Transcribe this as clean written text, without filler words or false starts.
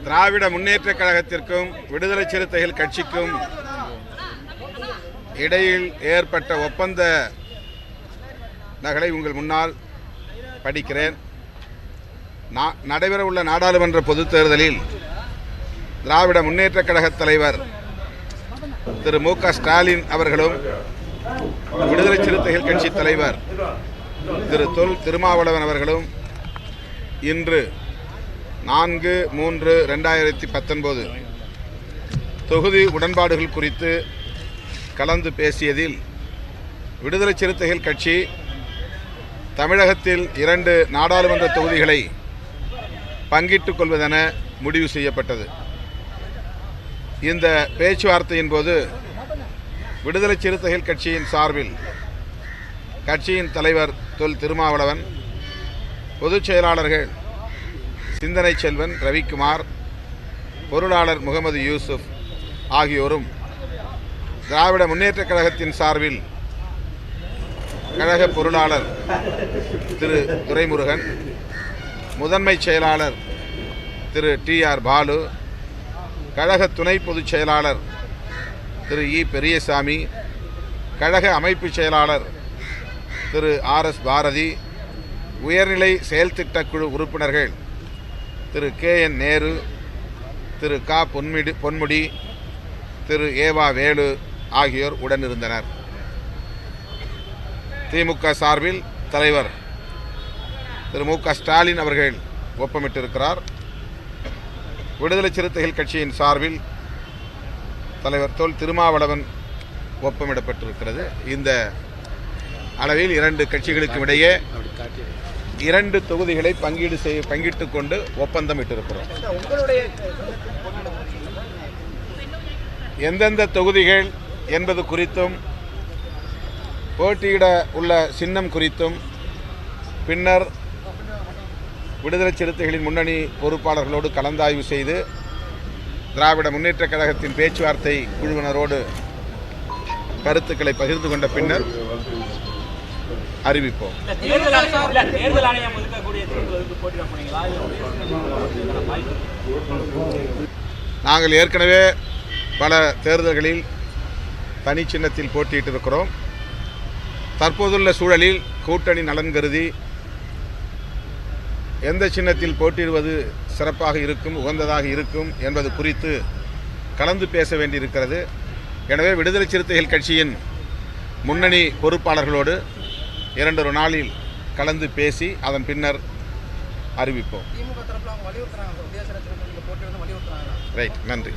திராவிட முன்னேற்றக் கழகத்திற்கும் விடுதலை சிறுத்தைகள் கட்சிக்கும் இடையில் ஏற்பட்ட ஒப்பந்த நகலை உங்கள் முன்னால் படிக்கிறேன். நடைபெறவுள்ள நாடாளுமன்ற பொதுத் தேர்தலில் திராவிட முன்னேற்றக் கழக தலைவர் திரு மு க ஸ்டாலின் அவர்களும் விடுதலை சிறுத்தைகள் கட்சி தலைவர் திரு தொல் திருமாவளவன் அவர்களும் இன்று 4/3/2019 தொகுதி உடன்பாடுகள் குறித்து கலந்து பேசியதில் விடுதலை சிறுத்தைகள் கட்சி தமிழகத்தில் 2 நாடாளுமன்ற தொகுதிகளை பங்கிட்டுக் கொள்வதென முடிவு செய்யப்பட்டது. இந்த பேச்சுவார்த்தையின் போது விடுதலை சிறுத்தைகள் கட்சியின் சார்பில் கட்சியின் தலைவர் தொல் திருமாவளவன், பொதுச் செயலாளர்கள் சிந்தனை செல்வன், ரவிக்குமார், பொருளாளர் முகமது யூசுப் ஆகியோரும் திராவிட முன்னேற்றக் கழகத்தின் சார்பில் கழக பொருளாளர் திரு துரைமுருகன், முதன்மை செயலாளர் திரு டி.ஆர். பாலு, கழக துணை பொதுச் செயலாளர் திரு இ. பெரியசாமி, கழக அமைப்பு செயலாளர் திரு ஆர்.எஸ். பாரதி, உயர்நிலை செயல்திட்டக்குழு உறுப்பினர்கள் திரு கே.என். நேரு, திரு க. பொன்முடி, திரு ஏவா வேலு ஆகியோர் உடனிருந்தனர். திமுக சார்பில் தலைவர் திரு மு க ஸ்டாலின் அவர்கள் ஒப்பமிட்டிருக்கிறார். விடுதலை சிறுத்தைகள் கட்சியின் சார்பில் தலைவர் தொல் திருமாவளவன் ஒப்பமிடப்பட்டிருக்கிறது. இந்த அளவில் 2 கட்சிகளுக்கும் இடையே 2 தொகுதிகளை பங்கிட்டுக் கொண்டு ஒப்பந்தம் இட்டிருக்கிறோம். எந்தெந்த தொகுதிகள் என்பது குறித்தும் போட்டியிட உள்ள சின்னம் குறித்தும் பின்னர் விடுதலை சிறுத்தைகளின் முன்னணி பொறுப்பாளர்களோடு கலந்தாய்வு செய்து திராவிட முன்னேற்றக் கழகத்தின் பேச்சுவார்த்தை குழுவினரோடு கருத்துக்களை பகிர்ந்து கொண்ட பின்னர் அறிவிப்போம். நாங்கள் ஏற்கனவே பல தேர்தல்களில் தனி சின்னத்தில் போட்டியிட்டிருக்கிறோம். தற்போதுள்ள சூழலில் கூட்டணி நலன் கருதி எந்த சின்னத்தில் போட்டியிடுவது சிறப்பாக இருக்கும், உகந்ததாக இருக்கும் என்பது குறித்து கலந்து பேச வேண்டியிருக்கிறது. எனவே விடுதலை சிறுத்தைகள் கட்சியின் முன்னணி பொறுப்பாளர்களோடு 2 நாளில் கலந்து பேசி அதன் பின்னர் அறிவிப்போம். ரைட். நன்றி.